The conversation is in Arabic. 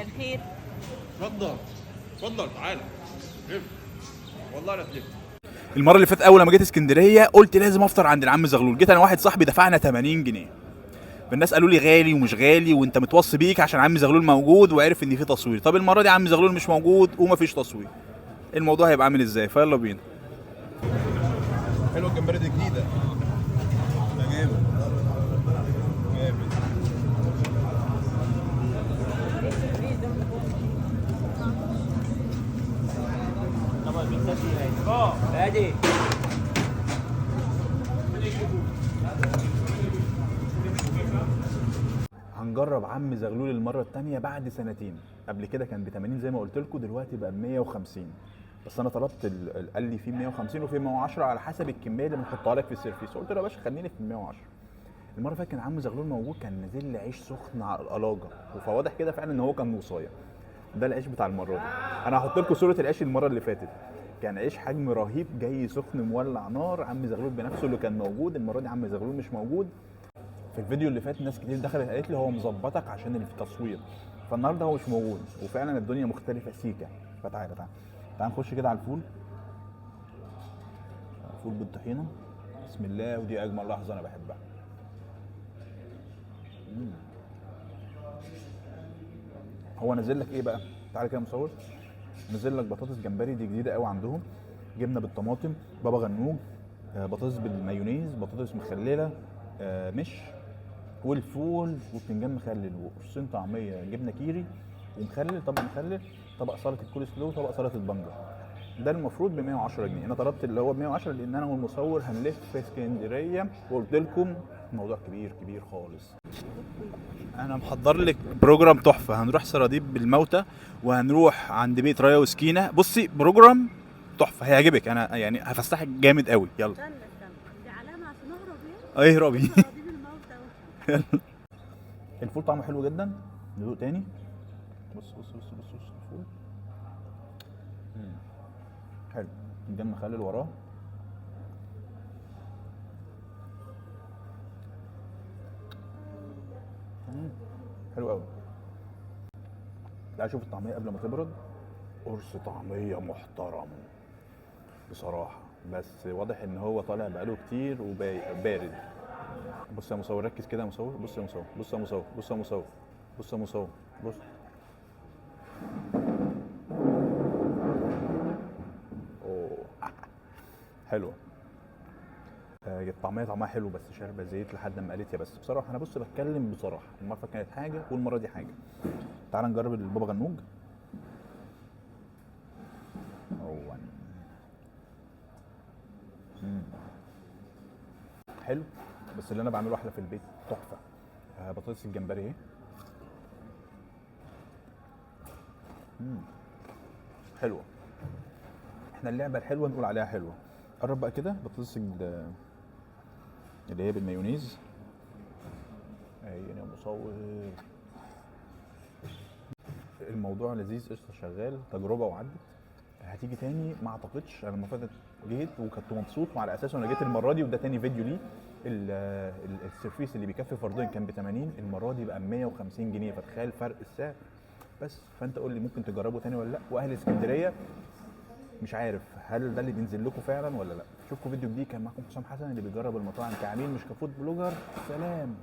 مساء الخير. اتفضل اتفضل تعالى لف. والله لا تلف. المره اللي فاتت اول لما جيت اسكندريه قلت لازم افطر عند العم زغلول. جيت انا واحد صاحبي دفعنا 80 جنيه. فالناس قالوا لي غالي ومش غالي وانت متوصي بيك عشان عم زغلول موجود وعرف ان في تصوير. طب المره دي عم زغلول مش موجود ومفيش تصوير، الموضوع هيبقى عامل ازاي؟ فيلا بينا. حلوه الجمبري دي جديده. ده جامد جامد. هنجرب عم زغلول المره الثانيه بعد سنتين. قبل كده كان ب 80 زي ما قلت لكم، دلوقتي بقى ب 150. بس انا طلبت قال لي في 150 وفي 110 على حسب الكميه اللي بنحطها لك في السيرفيس. قلت له يا باشا خليني في 110. المره اللي فاتت كان عم زغلول موجود، كان نازل لي عيش سخن على القلاجه، فواضح كده فعلا ان هو كان وصايه. ده العيش بتاع المره دي. انا هحط لكم صوره العيش المره اللي فاتت، كان عيش حجم رهيب جاي سخن مولع نار. عم زغلول بنفسه اللي كان موجود. المره دي عم زغلول مش موجود. في الفيديو اللي فات ناس كتير دخلت قالت لي هو مظبطك عشان التصوير، فالنهارده هو مش موجود وفعلا الدنيا مختلفه سيكا. فتعالى تعالى نخش كده على الفول. فول بالطحينه، بسم الله. ودي اجمل لحظه انا بحبها. هو نزل لك ايه بقى؟ تعالى كده مصور. نزل لك بطاطس جمبري، دي جديده قوي عندهم. جبنه بالطماطم، بابا غنوج، بطاطس بالمايونيز، بطاطس مخلله، مش، والفول وبتنجان مخلل وقرصين طعميه جبنه كيري ومخلل، طبق مخلل، طبق سلطه الكول سلو، طبق سلطه البنجر. ده المفروض ب 110 جنيه. انا طلبت اللي هو ب 110 لان انا والمصور هنلف في اسكندريه وقلت لكم الموضوع كبير كبير خالص. انا محضر لك بروجرام تحفه. هنروح سراديب بالموتى وهنروح عند بيت رايا وسكينه. بصي بروجرام تحفه هيعجبك. انا يعني هفسحك جامد قوي. يلا استنى دي علامه عشان اهرب. اهربي. دي الموتى. الفول طعمه حلو جدا. ندوق تاني. بص الفول حلو. فنجان مخلل وراه. حلو قوي. تعال شوف الطعميه قبل ما تبرد. قرص طعميه محترم بصراحه، بس واضح ان هو طالع بقاله كتير وبارد. بص يا مصور، ركز كده يا مصور. بص يا مصور، بص يا مصور، بص يا مصور، بص يا مصور، بص. اوه حلوه. الطعميه طعمها حلو بس شاربه زيت لحد ما قالت يا بس. بصراحه انا بص بتكلم بصراحه، المره كانت حاجه والمره دي حاجه. تعال نجرب البابا غنوج. حلو، بس اللي انا بعمله احلى في البيت. تحفه. بطاطس الجمبري اهي. حلوه. احنا اللعبه الحلوه نقول عليها حلوه. قرب بقى كده. بطاطس اللي هي بالمايونيز اهي يا مصور. الموضوع لذيذ قشطه، شغال، تجربه وعدت. هتيجي تاني ما اعتقدش. انا المره اللي فاتت جيت وكنت مبسوط وعلى اساسه انا جيت المره دي، وده تاني فيديو ليه. السيرفيس اللي بيكفي فردين كان ب 80، المره دي بقى ب 150 جنيه. فتخيل فرق السعر. بس فانت قول لي ممكن تجربه تاني ولا لا؟ واهل اسكندريه مش عارف هل ده اللي بينزل لكم فعلا ولا لا. شوفكم فيديو جديد. كان معاكم حسام حسن اللي بيجرب المطاعم كعميل مش كفود بلوجر. سلام.